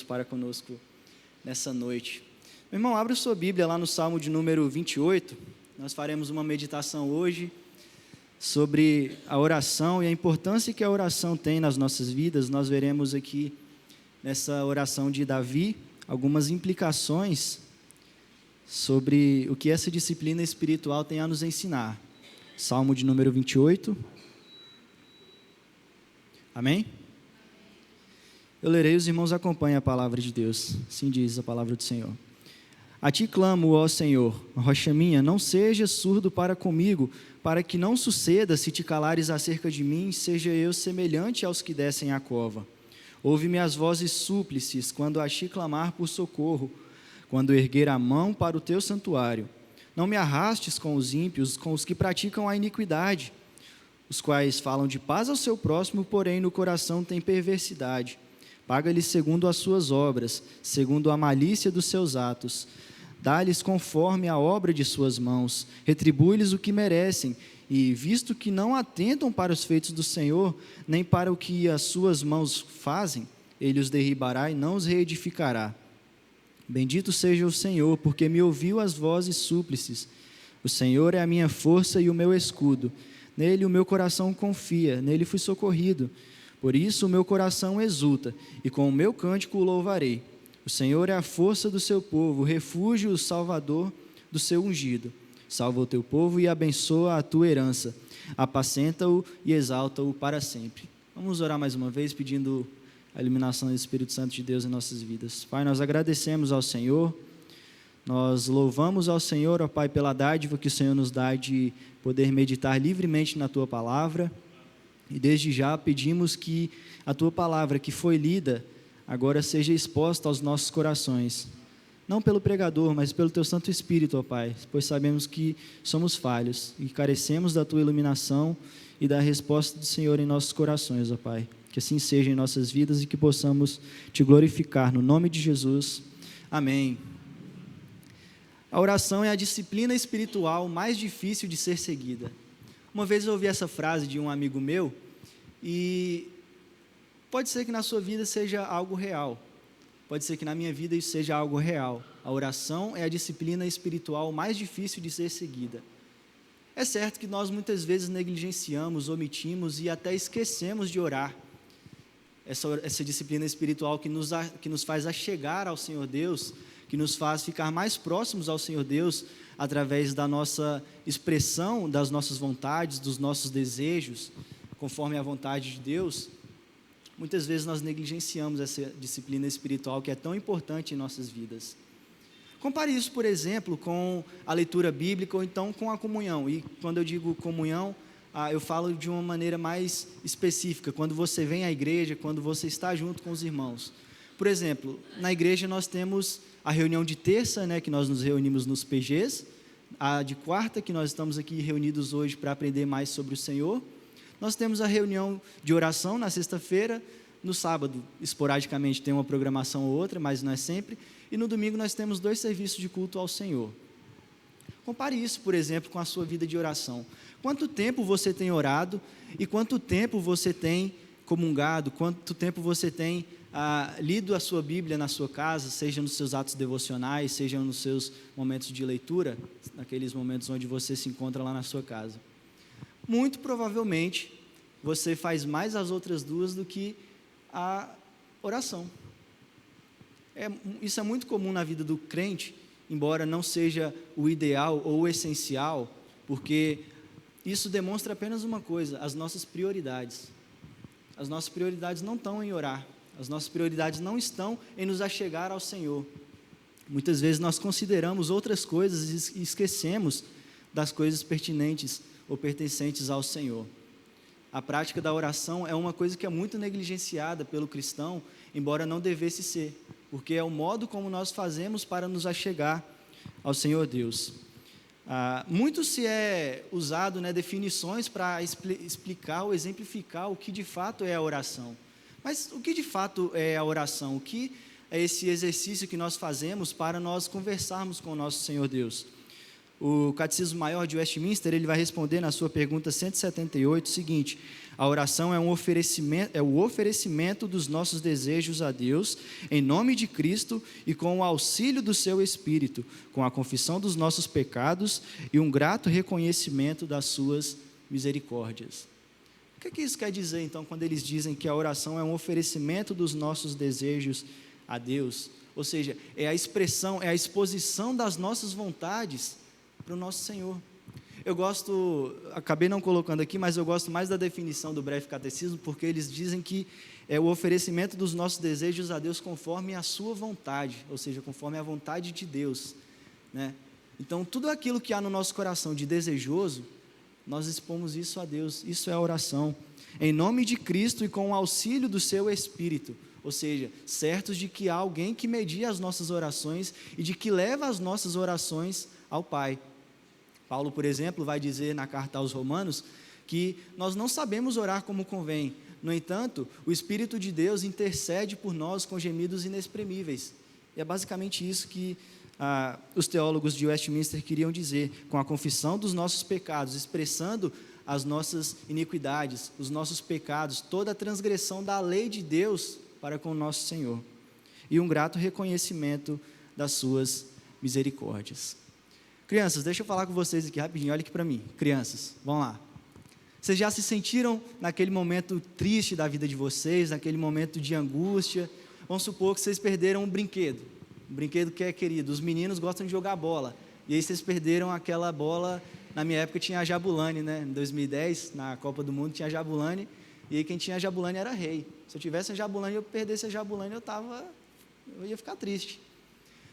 Para conosco nessa noite. Meu irmão, abre sua Bíblia lá no Salmo de número 28. Nós faremos uma meditação hoje sobre a oração e a importância que a oração tem nas nossas vidas. Nós veremos aqui nessa oração de Davi algumas implicações sobre o que essa disciplina espiritual tem a nos ensinar. Salmo de número 28. Amém? Eu lerei, os irmãos acompanhem a palavra de Deus. Assim diz a palavra do Senhor. A ti clamo, ó Senhor, rocha minha, não sejas surdo para comigo, para que não suceda, se te calares acerca de mim, seja eu semelhante aos que descem à cova. Ouve-me as vozes súplices, quando a ti clamar por socorro, quando erguer a mão para o teu santuário. Não me arrastes com os ímpios, com os que praticam a iniquidade, os quais falam de paz ao seu próximo, porém no coração têm perversidade. Paga-lhes segundo as suas obras, segundo a malícia dos seus atos. Dá-lhes conforme a obra de suas mãos. Retribui-lhes o que merecem. E, visto que não atentam para os feitos do Senhor, nem para o que as suas mãos fazem, ele os derribará e não os reedificará. Bendito seja o Senhor, porque me ouviu as vozes súplices. O Senhor é a minha força e o meu escudo. Nele o meu coração confia, nele fui socorrido. Por isso o meu coração exulta, e com o meu cântico o louvarei. O Senhor é a força do seu povo, o refúgio e o salvador do seu ungido. Salva o teu povo e abençoa a tua herança. Apacenta-o e exalta-o para sempre. Vamos orar mais uma vez, pedindo a iluminação do Espírito Santo de Deus em nossas vidas. Pai, nós agradecemos ao Senhor, nós louvamos ao Senhor, ó Pai, pela dádiva que o Senhor nos dá de poder meditar livremente na tua palavra. E desde já pedimos que a tua palavra que foi lida agora seja exposta aos nossos corações, não pelo pregador, mas pelo teu Santo Espírito, ó Pai, pois sabemos que somos falhos e carecemos da tua iluminação e da resposta do Senhor em nossos corações, ó Pai. Que assim seja em nossas vidas e que possamos te glorificar no nome de Jesus. Amém. A oração é a disciplina espiritual mais difícil de ser seguida. Uma vez eu ouvi essa frase de um amigo meu, e pode ser que na sua vida seja algo real, pode ser que na minha vida isso seja algo real. A oração é a disciplina espiritual mais difícil de ser seguida. É certo que nós muitas vezes negligenciamos, omitimos e até esquecemos de orar. Essa disciplina espiritual que nos faz achegar ao Senhor Deus, que nos faz ficar mais próximos ao Senhor Deus, através da nossa expressão, das nossas vontades, dos nossos desejos, conforme a vontade de Deus. Muitas vezes nós negligenciamos essa disciplina espiritual que é tão importante em nossas vidas. Compare isso, por exemplo, com a leitura bíblica ou então com a comunhão. E quando eu digo comunhão, eu falo de uma maneira mais específica, quando você vem à igreja, quando você está junto com os irmãos. Por exemplo, na igreja nós temos a reunião de terça, que nós nos reunimos nos PGs, a de quarta, que nós estamos aqui reunidos hoje para aprender mais sobre o Senhor. Nós temos a reunião de oração na sexta-feira, no sábado, esporadicamente, tem uma programação ou outra, mas não é sempre, e no domingo nós temos 2 serviços de culto ao Senhor. Compare isso, por exemplo, com a sua vida de oração. Quanto tempo você tem orado e quanto tempo você tem comungado, quanto tempo você tem lido a sua Bíblia na sua casa, seja nos seus atos devocionais, seja nos seus momentos de leitura, naqueles momentos onde você se encontra lá na sua casa. Muito provavelmente, você faz mais as outras duas do que a oração. Isso é muito comum na vida do crente, embora não seja o ideal ou o essencial, porque isso demonstra apenas uma coisa: as nossas prioridades. As nossas prioridades não estão em orar. As nossas prioridades não estão em nos achegar ao Senhor. Muitas vezes nós consideramos outras coisas e esquecemos das coisas pertinentes ou pertencentes ao Senhor. A prática da oração é uma coisa que é muito negligenciada pelo cristão, embora não devesse ser, porque é o modo como nós fazemos para nos achegar ao Senhor Deus. Muito se é usado definições para explicar ou exemplificar o que de fato é a oração. Mas o que de fato é a oração? O que é esse exercício que nós fazemos para nós conversarmos com o nosso Senhor Deus? O Catecismo Maior de Westminster, ele vai responder na sua pergunta 178 o seguinte: a oração é o oferecimento dos nossos desejos a Deus, em nome de Cristo e com o auxílio do seu Espírito, com a confissão dos nossos pecados e um grato reconhecimento das suas misericórdias. O que isso quer dizer, então, quando eles dizem que a oração é um oferecimento dos nossos desejos a Deus? Ou seja, é a expressão, é a exposição das nossas vontades para o nosso Senhor. Eu gosto, acabei não colocando aqui, mas eu gosto mais da definição do breve catecismo, porque eles dizem que é o oferecimento dos nossos desejos a Deus conforme a sua vontade, ou seja, conforme a vontade de Deus, né? Então, tudo aquilo que há no nosso coração de desejoso, nós expomos isso a Deus. Isso é a oração, em nome de Cristo e com o auxílio do seu Espírito, ou seja, certos de que há alguém que media as nossas orações e de que leva as nossas orações ao Pai. Paulo, por exemplo, vai dizer na carta aos Romanos que nós não sabemos orar como convém. No entanto, o Espírito de Deus intercede por nós com gemidos inexprimíveis. E é basicamente isso que os teólogos de Westminster queriam dizer, com a confissão dos nossos pecados, expressando as nossas iniquidades, os nossos pecados, toda a transgressão da lei de Deus para com o nosso Senhor, e um grato reconhecimento das suas misericórdias. Crianças, deixa eu falar com vocês aqui rapidinho, olha aqui para mim, crianças, vão lá. Vocês já se sentiram naquele momento triste da vida de vocês, naquele momento de angústia? Vamos supor que vocês perderam um brinquedo que é querido. Os meninos gostam de jogar bola, e aí vocês perderam aquela bola. Na minha época tinha a Jabulani, né? Em 2010, na Copa do Mundo, tinha a Jabulani, e aí quem tinha a Jabulani era rei. Se eu tivesse a Jabulani e eu perdesse a Jabulani, eu ia ficar triste.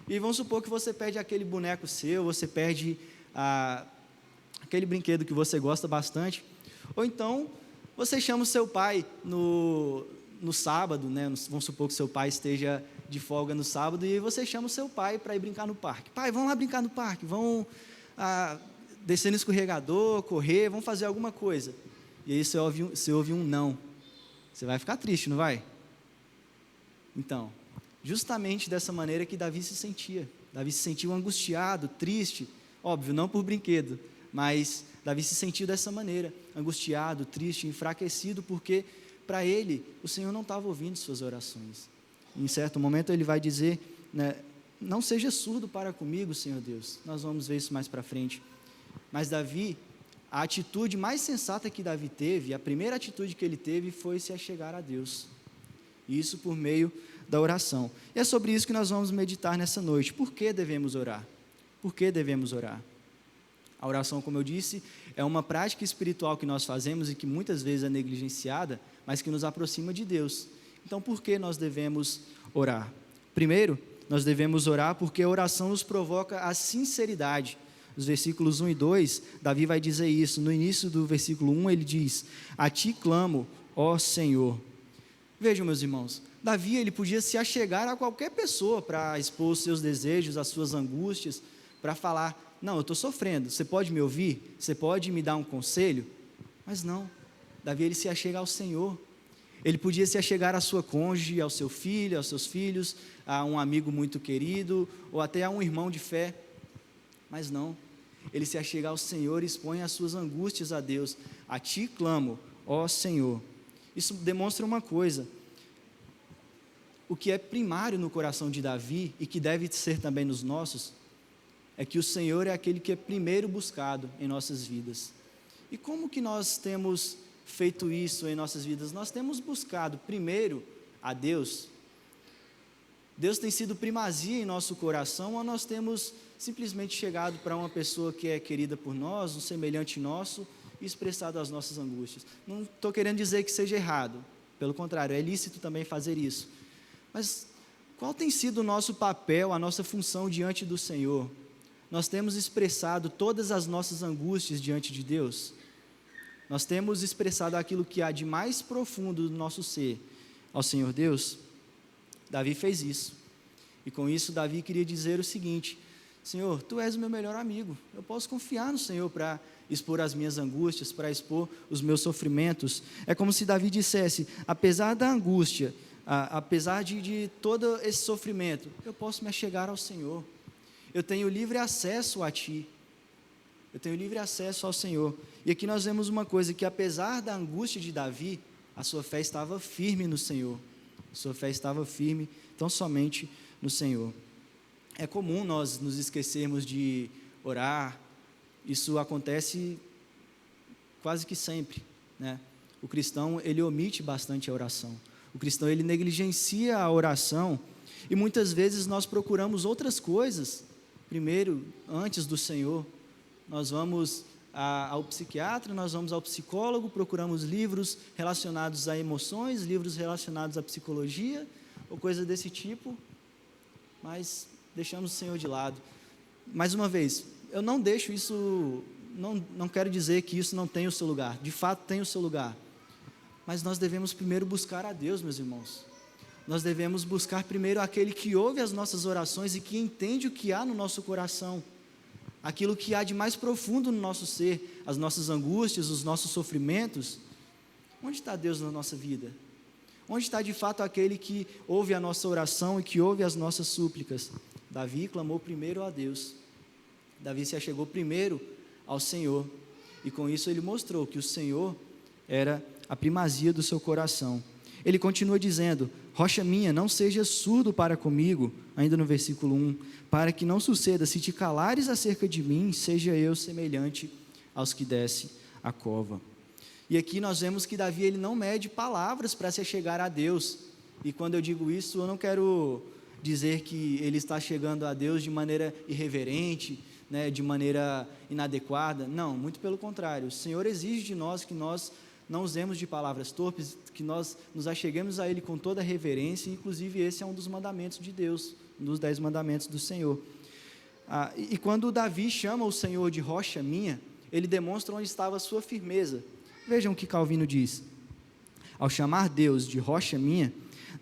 E vamos supor que você perde aquele boneco seu, você perde aquele brinquedo que você gosta bastante, ou então você chama o seu pai no sábado, né? Vamos supor que seu pai esteja de folga no sábado, e aí você chama o seu pai para ir brincar no parque. Pai, vamos lá brincar no parque, vamos descer no escorregador, correr, vamos fazer alguma coisa. E aí você ouve um não. Você vai ficar triste, não vai? Então, justamente dessa maneira que Davi se sentia. Davi se sentiu angustiado, triste, óbvio, não por brinquedo, mas Davi se sentiu dessa maneira, angustiado, triste, enfraquecido, porque para ele o Senhor não estava ouvindo suas orações. Em certo momento ele vai dizer, né, não seja surdo para comigo, Senhor Deus. Nós vamos ver isso mais para frente. Mas Davi, a atitude mais sensata que Davi teve, a primeira atitude que ele teve foi se achegar a Deus. Isso por meio da oração. E é sobre isso que nós vamos meditar nessa noite. Por que devemos orar? Por que devemos orar? A oração, como eu disse, é uma prática espiritual que nós fazemos e que muitas vezes é negligenciada, mas que nos aproxima de Deus. Então, por que nós devemos orar? Primeiro, nós devemos orar porque a oração nos provoca a sinceridade. Nos versículos 1 e 2, Davi vai dizer isso. No início do versículo 1, ele diz: a ti clamo, ó Senhor. Vejam, meus irmãos, Davi, ele podia se achegar a qualquer pessoa para expor os seus desejos, as suas angústias, para falar: não, eu estou sofrendo, você pode me ouvir? Você pode me dar um conselho? Mas não, Davi, ele se achega ao Senhor. Ele podia se achegar à sua cônjuge, ao seu filho, aos seus filhos, a um amigo muito querido, ou até a um irmão de fé, mas não, ele se achega ao Senhor e expõe as suas angústias a Deus. A ti clamo, ó Senhor. Isso demonstra uma coisa: o que é primário no coração de Davi, e que deve ser também nos nossos, é que o Senhor é aquele que é primeiro buscado em nossas vidas. E como que nós temos feito isso em nossas vidas? Nós temos buscado primeiro a Deus. Deus tem sido primazia em nosso coração, ou nós temos simplesmente chegado para uma pessoa que é querida por nós, um semelhante nosso, e expressado as nossas angústias? Não estou querendo dizer que seja errado, pelo contrário, é lícito também fazer isso. Mas qual tem sido o nosso papel, a nossa função diante do Senhor? Nós temos expressado todas as nossas angústias diante de Deus? Nós temos expressado aquilo que há de mais profundo do nosso ser ao Senhor Deus? Davi fez isso. E com isso Davi queria dizer o seguinte: Senhor, Tu és o meu melhor amigo. Eu posso confiar no Senhor para expor as minhas angústias, para expor os meus sofrimentos. É como se Davi dissesse: apesar da angústia, apesar de todo esse sofrimento, eu posso me achegar ao Senhor. Eu tenho livre acesso a Ti. eu tenho livre acesso ao Senhor. E aqui nós vemos uma coisa, que apesar da angústia de Davi, a sua fé estava firme no Senhor. A sua fé estava firme, tão somente no Senhor. É comum nós nos esquecermos de orar, isso acontece quase que sempre, né? O cristão, ele omite bastante a oração. O cristão, ele negligencia a oração, e muitas vezes nós procuramos outras coisas, primeiro, antes do Senhor. Nós vamos ao psiquiatra, nós vamos ao psicólogo, procuramos livros relacionados a emoções, livros relacionados à psicologia, ou coisa desse tipo, mas deixamos o Senhor de lado. Mais uma vez, eu não deixo isso, não quero dizer que isso não tem o seu lugar, de fato tem o seu lugar, mas nós devemos primeiro buscar a Deus, meus irmãos. Nós devemos buscar primeiro aquele que ouve as nossas orações e que entende o que há no nosso coração, aquilo que há de mais profundo no nosso ser, as nossas angústias, os nossos sofrimentos. Onde está Deus na nossa vida? Onde está de fato aquele que ouve a nossa oração e que ouve as nossas súplicas? Davi clamou primeiro a Deus. Davi se achegou primeiro ao Senhor, e com isso ele mostrou que o Senhor era a primazia do seu coração. Ele continua dizendo: rocha minha, não sejas surdo para comigo, ainda no versículo 1, para que não suceda, se te calares acerca de mim, seja eu semelhante aos que desce a cova. E aqui nós vemos que Davi, ele não mede palavras para se achegar a Deus, e quando eu digo isso, eu não quero dizer que ele está chegando a Deus de maneira irreverente, né, de maneira inadequada. Não, muito pelo contrário. O Senhor exige de nós que nós não usemos de palavras torpes, que nós nos acheguemos a Ele com toda a reverência, inclusive esse é um dos mandamentos de Deus, um dos 10 mandamentos do Senhor. E quando Davi chama o Senhor de rocha minha, ele demonstra onde estava a sua firmeza. Vejam o que Calvino diz: ao chamar Deus de rocha minha,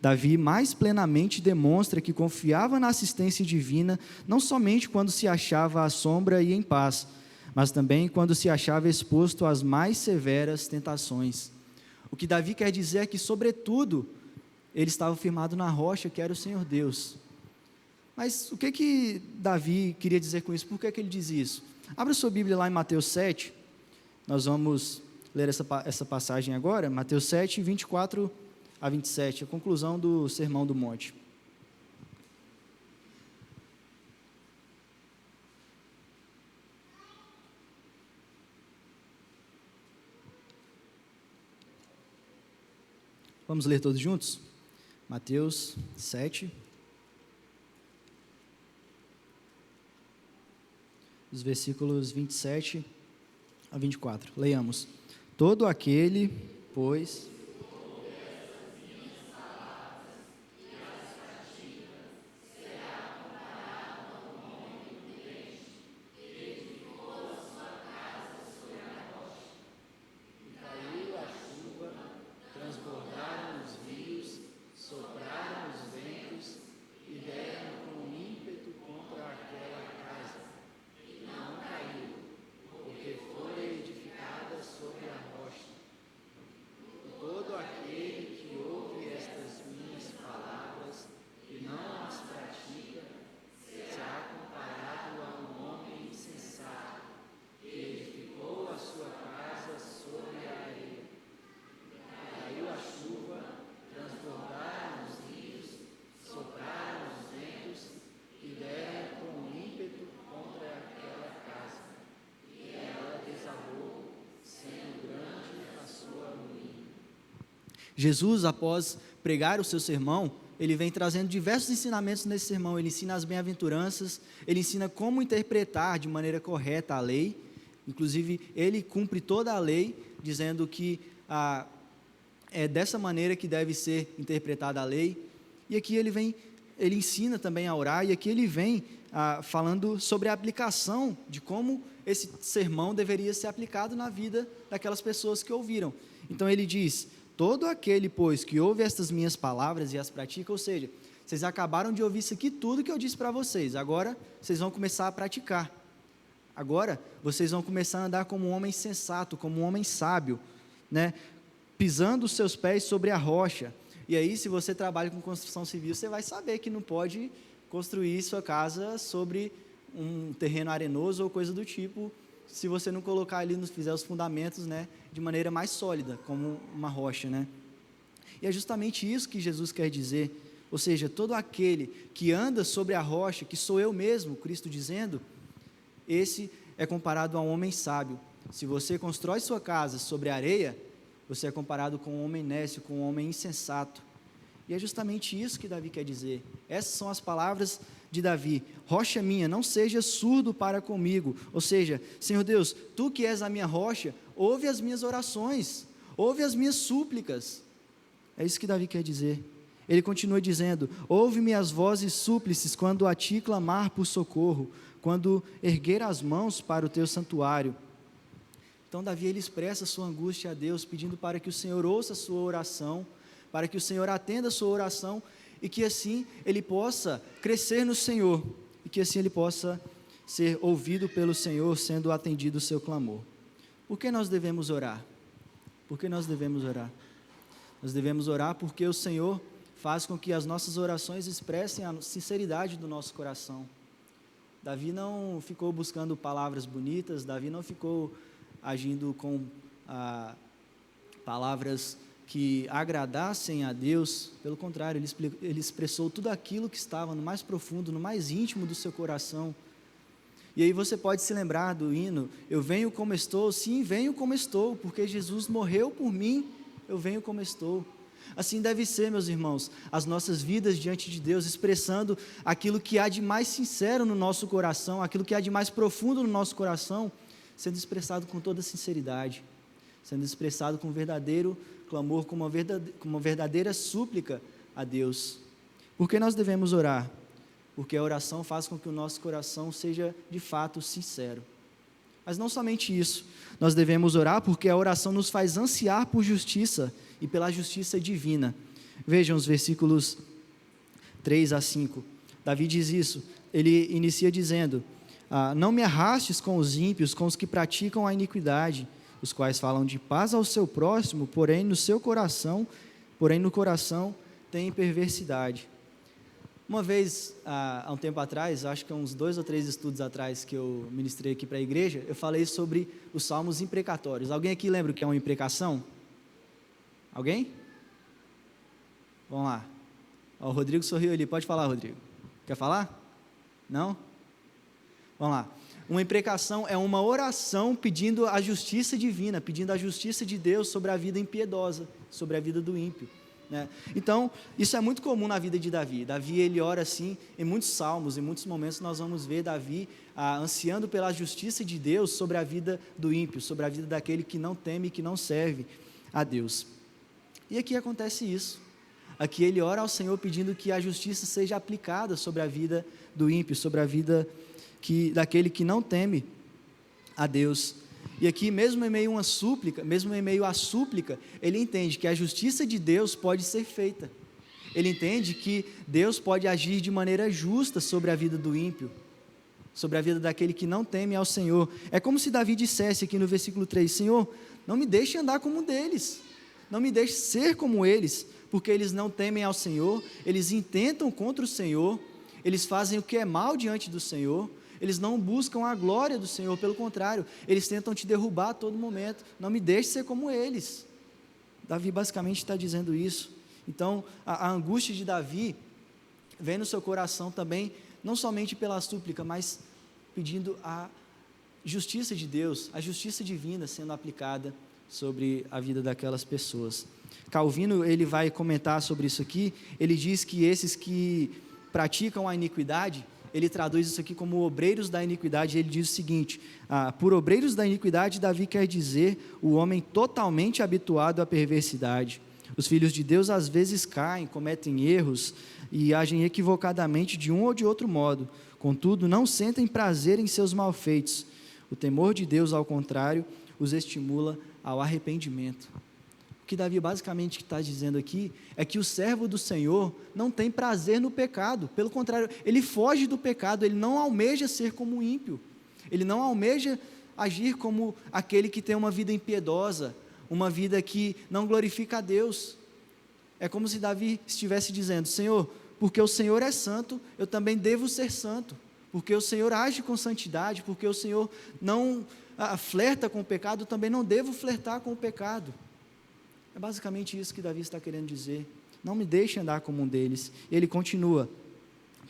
Davi mais plenamente demonstra que confiava na assistência divina, não somente quando se achava à sombra e em paz, mas também quando se achava exposto às mais severas tentações. O que Davi quer dizer é que, sobretudo, ele estava firmado na rocha, que era o Senhor Deus. Mas o que Davi queria dizer com isso? Por que ele diz isso? Abra sua Bíblia lá em Mateus 7, nós vamos ler essa passagem agora, Mateus 7, 24 a 27, a conclusão do Sermão do Monte. Vamos ler todos juntos? Mateus 7, os versículos 27 a 24. Leiamos. Todo aquele, pois... Jesus, após pregar o seu sermão, ele vem trazendo diversos ensinamentos nesse sermão. Ele ensina as bem-aventuranças, ele ensina como interpretar de maneira correta a lei. Inclusive, ele cumpre toda a lei, dizendo que é dessa maneira que deve ser interpretada a lei. E aqui ele ensina também a orar, e aqui ele vem falando sobre a aplicação de como esse sermão deveria ser aplicado na vida daquelas pessoas que ouviram. Então ele diz: todo aquele, pois, que ouve estas minhas palavras e as pratica, ou seja, vocês acabaram de ouvir isso aqui tudo que eu disse para vocês, agora vocês vão começar a praticar, agora vocês vão começar a andar como um homem sensato, como um homem sábio, né? Pisando os seus pés sobre a rocha. E aí, se você trabalha com construção civil, você vai saber que não pode construir sua casa sobre um terreno arenoso ou coisa do tipo, se você não colocar ali, não fizer os fundamentos, né, de maneira mais sólida, como uma rocha, né? E é justamente isso que Jesus quer dizer, ou seja, todo aquele que anda sobre a rocha, que sou eu mesmo, Cristo dizendo, esse é comparado a um homem sábio. Se você constrói sua casa sobre areia, você é comparado com um homem nécio, com um homem insensato. E é justamente isso que Davi quer dizer. Essas são as palavras de Davi: rocha minha, não seja surdo para comigo. Ou seja, Senhor Deus, tu que és a minha rocha, ouve as minhas orações, ouve as minhas súplicas. É isso que Davi quer dizer. Ele continua dizendo: ouve-me as vozes súplices quando a ti clamar por socorro, quando erguer as mãos para o teu santuário. Então Davi, ele expressa sua angústia a Deus, pedindo para que o Senhor ouça a sua oração, para que o Senhor atenda a sua oração, e que assim ele possa crescer no Senhor, e que assim ele possa ser ouvido pelo Senhor, sendo atendido o seu clamor. Por que nós devemos orar? Por que nós devemos orar? Nós devemos orar porque o Senhor faz com que as nossas orações expressem a sinceridade do nosso coração. Davi não ficou buscando palavras bonitas, Davi não ficou agindo com palavras que agradassem a Deus. Pelo contrário, ele expressou tudo aquilo que estava no mais profundo, no mais íntimo do seu coração. E aí você pode se lembrar do hino: eu venho como estou, sim, venho como estou, porque Jesus morreu por mim, eu venho como estou. Assim deve ser, meus irmãos, as nossas vidas diante de Deus, expressando aquilo que há de mais sincero no nosso coração, aquilo que há de mais profundo no nosso coração, sendo expressado com toda sinceridade, sendo expressado com verdadeiro clamor, com uma verdadeira súplica a Deus. Por que nós devemos orar? Porque a oração faz com que o nosso coração seja de fato sincero. Mas não somente isso, nós devemos orar porque a oração nos faz ansiar por justiça e pela justiça divina. Vejam os versículos 3 a 5. Davi diz isso, ele inicia dizendo: não me arrastes com os ímpios, com os que praticam a iniquidade, os quais falam de paz ao seu próximo, porém no coração têm perversidade. Uma vez, há um tempo atrás, acho que uns 2 ou 3 estudos atrás que eu ministrei aqui para a igreja, eu falei sobre os salmos imprecatórios. Alguém aqui lembra o que é uma imprecação? Alguém? Vamos lá. O Rodrigo sorriu ali, pode falar, Rodrigo. Quer falar? Não? Vamos lá. Uma imprecação é uma oração pedindo a justiça divina, pedindo a justiça de Deus sobre a vida impiedosa, sobre a vida do ímpio, né? Então, isso é muito comum na vida de Davi. Davi, ele ora assim, em muitos salmos, em muitos momentos nós vamos ver Davi ansiando pela justiça de Deus sobre a vida do ímpio, sobre a vida daquele que não teme e que não serve a Deus. E aqui acontece isso. Aqui ele ora ao Senhor pedindo que a justiça seja aplicada sobre a vida do ímpio, sobre a vida daquele que não teme a Deus. E aqui, mesmo em meio à súplica, ele entende que a justiça de Deus pode ser feita. Ele entende que Deus pode agir de maneira justa sobre a vida do ímpio, sobre a vida daquele que não teme ao Senhor. É como se Davi dissesse aqui no versículo 3: Senhor, não me deixe andar como um deles, não me deixe ser como eles, porque eles não temem ao Senhor, eles intentam contra o Senhor, eles fazem o que é mal diante do Senhor, eles não buscam a glória do Senhor, pelo contrário, eles tentam te derrubar a todo momento. Não me deixe ser como eles. Davi basicamente está dizendo isso. Então, a angústia de Davi vem no seu coração também, não somente pela súplica, mas pedindo a justiça de Deus, a justiça divina sendo aplicada sobre a vida daquelas pessoas. Calvino, ele vai comentar sobre isso aqui. Ele diz que esses que praticam a iniquidade, ele traduz isso aqui como obreiros da iniquidade. Ele diz o seguinte: por obreiros da iniquidade, Davi quer dizer o homem totalmente habituado à perversidade. Os filhos de Deus às vezes caem, cometem erros e agem equivocadamente de um ou de outro modo, contudo não sentem prazer em seus malfeitos. O temor de Deus, ao contrário, os estimula ao arrependimento. O que Davi basicamente está dizendo aqui é que o servo do Senhor não tem prazer no pecado, pelo contrário, ele foge do pecado, ele não almeja ser como o ímpio, ele não almeja agir como aquele que tem uma vida impiedosa, uma vida que não glorifica a Deus. É como se Davi estivesse dizendo: Senhor, porque o Senhor é santo, eu também devo ser santo, porque o Senhor age com santidade, porque o Senhor não flerta com o pecado, também não devo flertar com o pecado. É basicamente isso que Davi está querendo dizer. Não me deixe andar como um deles. Ele continua: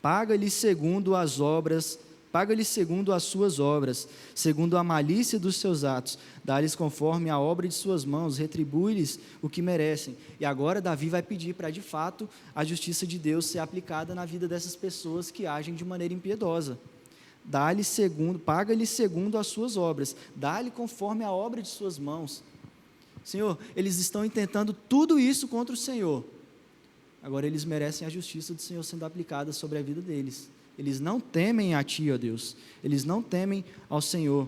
paga-lhe segundo as suas obras, segundo a malícia dos seus atos, dá-lhes conforme a obra de suas mãos, retribui-lhes o que merecem. E agora Davi vai pedir para, de fato, a justiça de Deus ser aplicada na vida dessas pessoas que agem de maneira impiedosa. Paga-lhe segundo as suas obras, dá-lhe conforme a obra de suas mãos. Senhor, eles estão intentando tudo isso contra o Senhor. Agora eles merecem a justiça do Senhor sendo aplicada sobre a vida deles. Eles não temem a Ti, ó Deus. Eles não temem ao Senhor.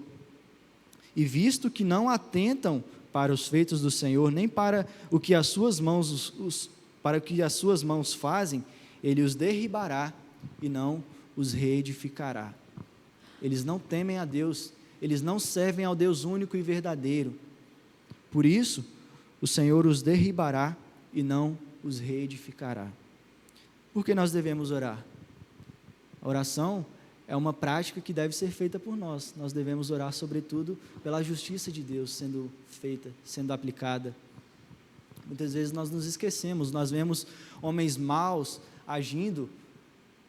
E visto que não atentam para os feitos do Senhor, nem para o que as suas mãos fazem, Ele os derribará e não os reedificará. Eles não temem a Deus. Eles não servem ao Deus único e verdadeiro. Por isso, o Senhor os derribará e não os reedificará. Por que nós devemos orar? A oração é uma prática que deve ser feita por nós. Nós devemos orar, sobretudo, pela justiça de Deus sendo feita, sendo aplicada. Muitas vezes nós nos esquecemos, nós vemos homens maus agindo,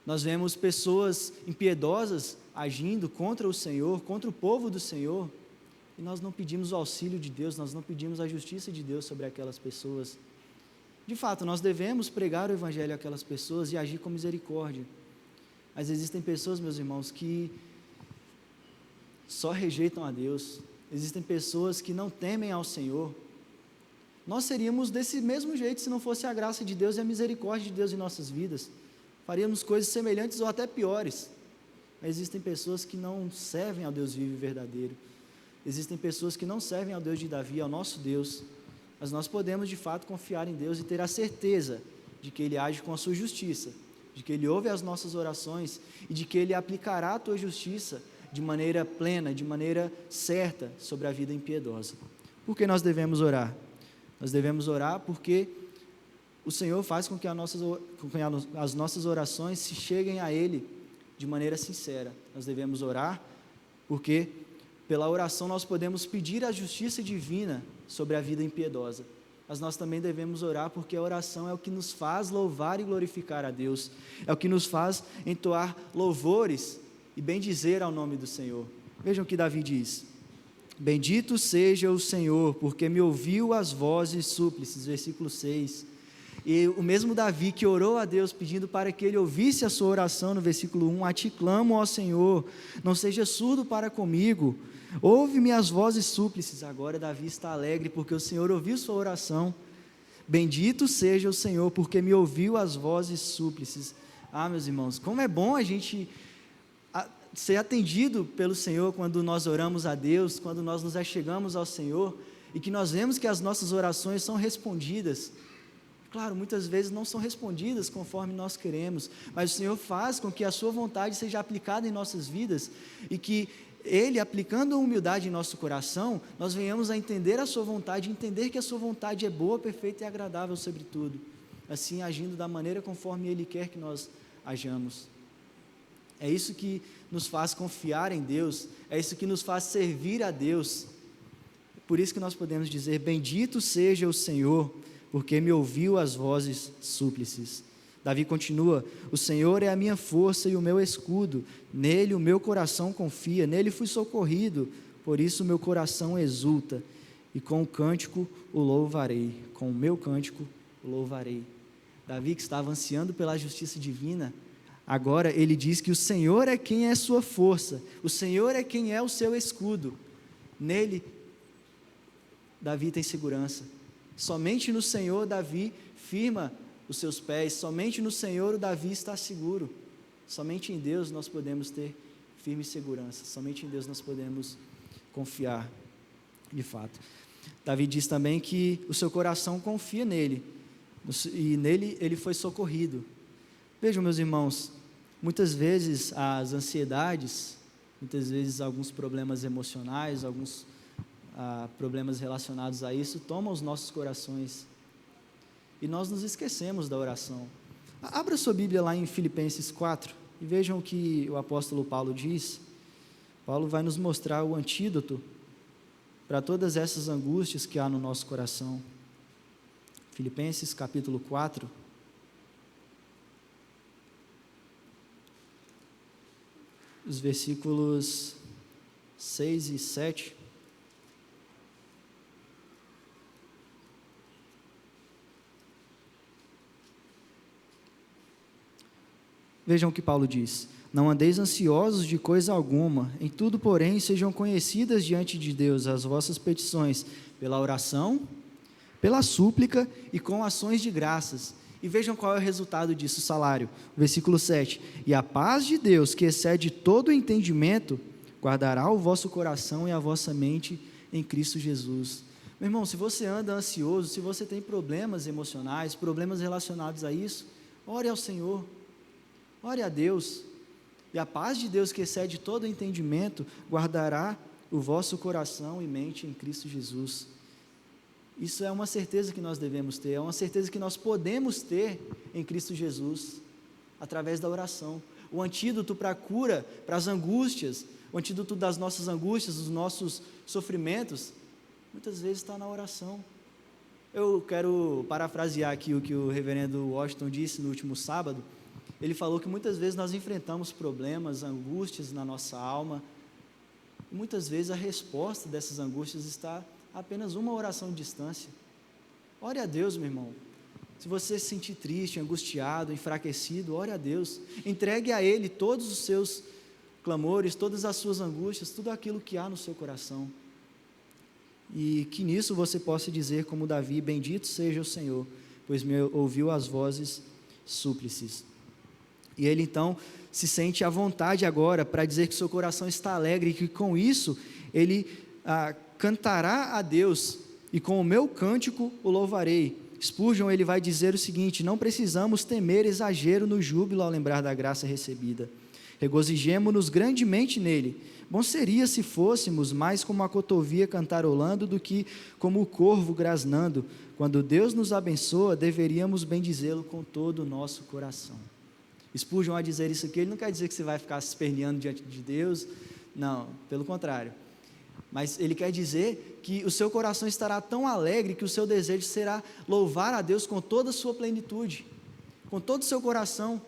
nós vemos pessoas impiedosas agindo contra o Senhor, contra o povo do Senhor, e nós não pedimos o auxílio de Deus, nós não pedimos a justiça de Deus sobre aquelas pessoas. De fato, nós devemos pregar o Evangelho àquelas pessoas e agir com misericórdia. Mas existem pessoas, meus irmãos, que só rejeitam a Deus. Existem pessoas que não temem ao Senhor. Nós seríamos desse mesmo jeito se não fosse a graça de Deus e a misericórdia de Deus em nossas vidas. Faríamos coisas semelhantes ou até piores. Mas existem pessoas que não servem ao Deus vivo e verdadeiro. Existem pessoas que não servem ao Deus de Davi, ao nosso Deus. Mas nós podemos de fato confiar em Deus e ter a certeza de que Ele age com a sua justiça, de que Ele ouve as nossas orações e de que Ele aplicará a tua justiça de maneira plena, de maneira certa sobre a vida impiedosa. Por que nós devemos orar? Nós devemos orar porque o Senhor faz com que as nossas orações se cheguem a Ele de maneira sincera. Nós devemos orar porque pela oração nós podemos pedir a justiça divina sobre a vida impiedosa. Mas nós também devemos orar porque a oração é o que nos faz louvar e glorificar a Deus, é o que nos faz entoar louvores e bendizer ao nome do Senhor. Vejam o que Davi diz: bendito seja o Senhor, porque me ouviu as vozes súplices, versículo 6. E o mesmo Davi que orou a Deus pedindo para que Ele ouvisse a sua oração, no versículo 1, a Ti clamo, ó Senhor, não seja surdo para comigo, ouve-me as vozes súplices. Agora Davi está alegre porque o Senhor ouviu sua oração. Bendito seja o Senhor, porque me ouviu as vozes súplices. Meus irmãos, como é bom a gente ser atendido pelo Senhor quando nós oramos a Deus, quando nós nos achegamos ao Senhor e que nós vemos que as nossas orações são respondidas. Claro, muitas vezes não são respondidas conforme nós queremos, mas o Senhor faz com que a sua vontade seja aplicada em nossas vidas e que Ele, aplicando a humildade em nosso coração, nós venhamos a entender a sua vontade, entender que a sua vontade é boa, perfeita e agradável sobre tudo, assim agindo da maneira conforme Ele quer que nós hajamos. É isso que nos faz confiar em Deus, é isso que nos faz servir a Deus. Por isso que nós podemos dizer: bendito seja o Senhor, porque me ouviu as vozes súplices. Davi continua: o Senhor é a minha força e o meu escudo, nele o meu coração confia, nele fui socorrido, por isso o meu coração exulta, e com o cântico o louvarei, com o meu cântico o louvarei. Davi, que estava ansiando pela justiça divina, agora ele diz que o Senhor é quem é sua força, o Senhor é quem é o seu escudo, nele Davi tem segurança. Somente no Senhor Davi firma os seus pés, somente no Senhor o Davi está seguro, somente em Deus nós podemos ter firme segurança, somente em Deus nós podemos confiar, de fato. Davi diz também que o seu coração confia nele, e nele ele foi socorrido. Vejam, meus irmãos, muitas vezes as ansiedades, muitas vezes alguns problemas emocionais, alguns problemas relacionados a isso, tomam os nossos corações e nós nos esquecemos da oração. Abra sua Bíblia lá em Filipenses 4 e vejam o que o apóstolo Paulo diz. Paulo vai nos mostrar o antídoto para todas essas angústias que há no nosso coração. Filipenses capítulo 4. Os versículos 6 e 7. Vejam o que Paulo diz: não andeis ansiosos de coisa alguma, em tudo, porém, sejam conhecidas diante de Deus as vossas petições, pela oração, pela súplica e com ações de graças. E vejam qual é o resultado disso, o salário. Versículo 7: e a paz de Deus, que excede todo o entendimento, guardará o vosso coração e a vossa mente em Cristo Jesus. Meu irmão, se você anda ansioso, se você tem problemas emocionais, problemas relacionados a isso, ore ao Senhor, ore a Deus, e a paz de Deus, que excede todo o entendimento, guardará o vosso coração e mente em Cristo Jesus. Isso é uma certeza que nós devemos ter, é uma certeza que nós podemos ter em Cristo Jesus, através da oração. O antídoto para a cura, para as angústias, o antídoto das nossas angústias, dos nossos sofrimentos, muitas vezes está na oração. Eu quero parafrasear aqui o que o reverendo Washington disse no último sábado. Ele falou que muitas vezes nós enfrentamos problemas, angústias na nossa alma, e muitas vezes a resposta dessas angústias está a apenas uma oração de distância. Ore a Deus, meu irmão. Se você se sentir triste, angustiado, enfraquecido, ore a Deus. Entregue a Ele todos os seus clamores, todas as suas angústias, tudo aquilo que há no seu coração. E que nisso você possa dizer como Davi: bendito seja o Senhor, pois me ouviu as vozes súplices. E ele então se sente à vontade agora para dizer que seu coração está alegre e que com isso ele cantará a Deus, e com o meu cântico o louvarei. Spurgeon, ele vai dizer o seguinte: não precisamos temer exagero no júbilo ao lembrar da graça recebida. Regozijemo-nos grandemente nele. Bom seria se fôssemos mais como a cotovia cantarolando do que como o corvo grasnando. Quando Deus nos abençoa, deveríamos bendizê-lo com todo o nosso coração. Spurgeon, a dizer isso aqui, ele não quer dizer que você vai ficar se esperneando diante de Deus, não, pelo contrário. Mas ele quer dizer que o seu coração estará tão alegre que o seu desejo será louvar a Deus com toda a sua plenitude, com todo o seu coração,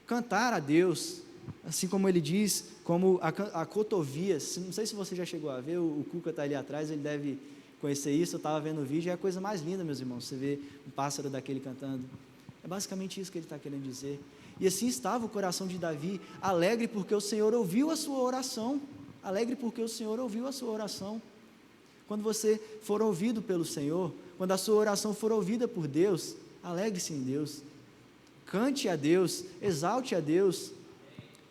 cantar a Deus, assim como ele diz, como a cotovia. Não sei se você já chegou a ver, o Cuca está ali atrás, ele deve conhecer isso. Eu estava vendo o vídeo, é a coisa mais linda, meus irmãos, você vê um pássaro daquele cantando. É basicamente isso que ele está querendo dizer. E assim estava o coração de Davi, alegre porque o Senhor ouviu a sua oração. Alegre porque o Senhor ouviu a sua oração. Quando você for ouvido pelo Senhor, quando a sua oração for ouvida por Deus, alegre-se em Deus, cante a Deus, exalte a Deus,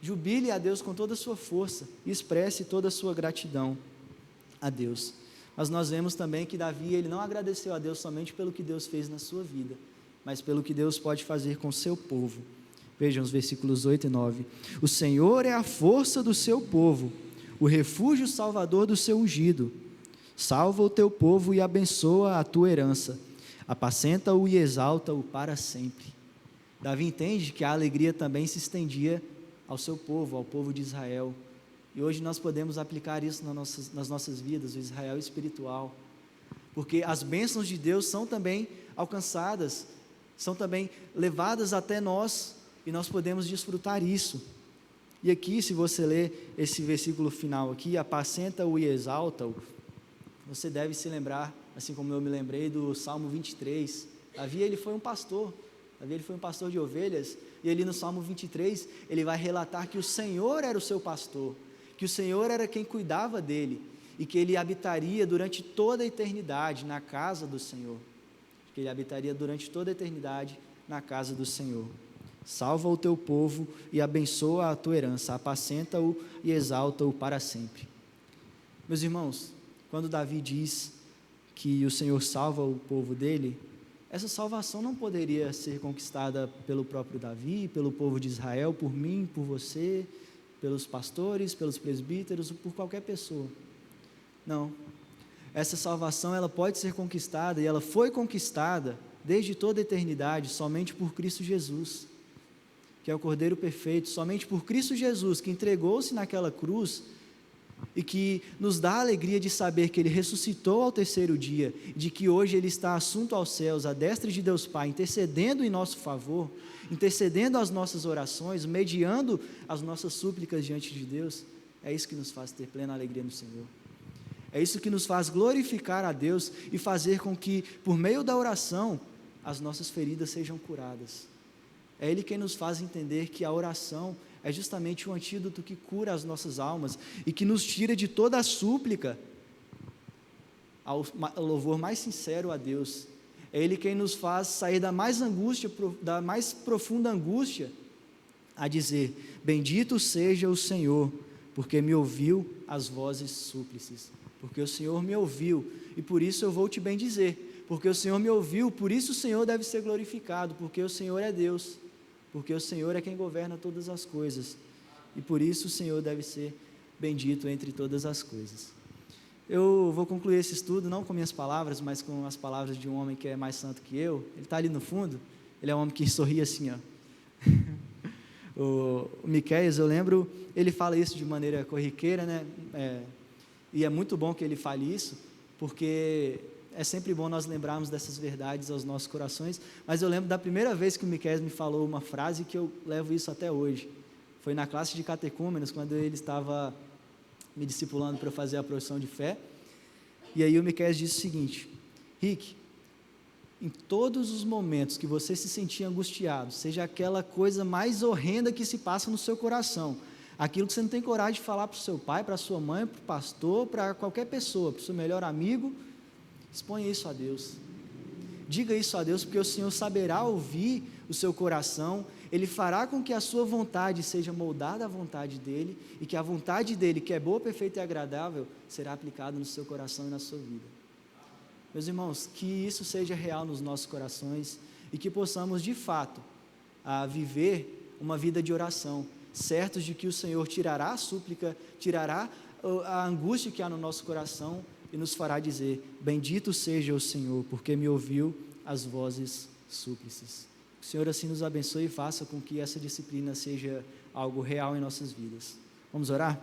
jubile a Deus com toda a sua força e expresse toda a sua gratidão a Deus. Mas nós vemos também que Davi, ele não agradeceu a Deus somente pelo que Deus fez na sua vida, mas pelo que Deus pode fazer com o seu povo. Vejam os versículos 8 e 9. O Senhor é a força do seu povo, o refúgio salvador do seu ungido. Salva o teu povo e abençoa a tua herança. Apacenta-o e exalta-o para sempre. Davi entende que a alegria também se estendia ao seu povo, ao povo de Israel. E hoje nós podemos aplicar isso nas nossas vidas, o Israel espiritual. Porque as bênçãos de Deus são também alcançadas, são também levadas até nós, e nós podemos desfrutar isso. E aqui, se você ler esse versículo final aqui, apacenta-o e exalta-o, você deve se lembrar, assim como eu me lembrei, do Salmo 23. Davi, ele foi um pastor de ovelhas, e ali no Salmo 23, ele vai relatar que o Senhor era o seu pastor, que o Senhor era quem cuidava dele, e que ele habitaria durante toda a eternidade na casa do Senhor, que ele habitaria durante toda a eternidade na casa do Senhor. Salva o teu povo e abençoa a tua herança, apacenta-o e exalta-o para sempre. Meus irmãos, quando Davi diz que o Senhor salva o povo dele, essa salvação não poderia ser conquistada pelo próprio Davi, pelo povo de Israel, por mim, por você, pelos pastores, pelos presbíteros, ou por qualquer pessoa. Não. Essa salvação, ela pode ser conquistada, e ela foi conquistada desde toda a eternidade, somente por Cristo Jesus, que é o Cordeiro perfeito, somente por Cristo Jesus, que entregou-se naquela cruz, e que nos dá a alegria de saber que Ele ressuscitou ao terceiro dia, de que hoje Ele está assunto aos céus, à destra de Deus Pai, intercedendo em nosso favor, intercedendo as nossas orações, mediando as nossas súplicas diante de Deus, é isso que nos faz ter plena alegria no Senhor. É isso que nos faz glorificar a Deus e fazer com que, por meio da oração, as nossas feridas sejam curadas. É Ele quem nos faz entender que a oração é justamente o antídoto que cura as nossas almas e que nos tira de toda a súplica ao louvor mais sincero a Deus. É Ele quem nos faz sair da mais profunda angústia, a dizer: bendito seja o Senhor, porque me ouviu as vozes súplices. Porque o Senhor me ouviu, e por isso eu vou te bendizer. Porque o Senhor me ouviu, por isso o Senhor deve ser glorificado, porque o Senhor é Deus. Porque o Senhor é quem governa todas as coisas, e por isso o Senhor deve ser bendito entre todas as coisas. Eu vou concluir esse estudo, não com minhas palavras, mas com as palavras de um homem que é mais santo que eu. Ele está ali no fundo, ele é um homem que sorri assim, ó. O Miqueias, eu lembro, ele fala isso de maneira corriqueira, né? E é muito bom que ele fale isso, porque é sempre bom nós lembrarmos dessas verdades aos nossos corações, mas eu lembro da primeira vez que o Miqueias me falou uma frase que eu levo isso até hoje. Foi na classe de catecúmenos, quando ele estava me discipulando para eu fazer a profissão de fé, e aí o Miqueias disse o seguinte: Rick, em todos os momentos que você se sentir angustiado, seja aquela coisa mais horrenda que se passa no seu coração, aquilo que você não tem coragem de falar para o seu pai, para a sua mãe, para o pastor, para qualquer pessoa, para o seu melhor amigo, exponha isso a Deus, diga isso a Deus, porque o Senhor saberá ouvir o seu coração, Ele fará com que a sua vontade seja moldada à vontade dEle, e que a vontade dEle, que é boa, perfeita e agradável, será aplicada no seu coração e na sua vida. Meus irmãos, que isso seja real nos nossos corações, e que possamos de fato viver uma vida de oração, certos de que o Senhor tirará a súplica, tirará a angústia que há no nosso coração, e nos fará dizer: bendito seja o Senhor, porque me ouviu as vozes súplices. O Senhor assim nos abençoe e faça com que essa disciplina seja algo real em nossas vidas. Vamos orar?